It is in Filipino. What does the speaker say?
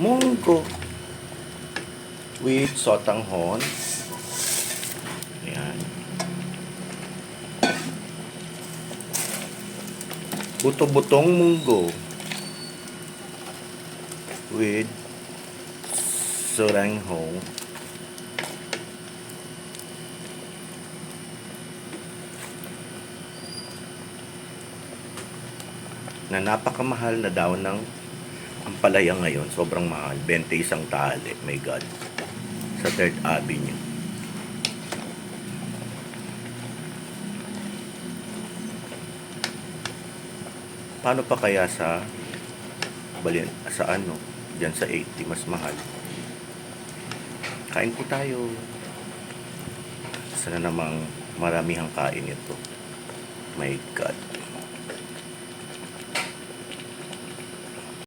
munggo with sotanghon. Ayan. Buto-butong munggo with sotanghon. Na napakamahal na daw ng ampalaya ngayon. Sobrang mahal. 21 tali. My God. Sa 3rd Avenue. Paano pa kaya sa ano? Diyan sa 80 mas mahal. Kain po tayo. Sana namang maramihang kain ito. My God.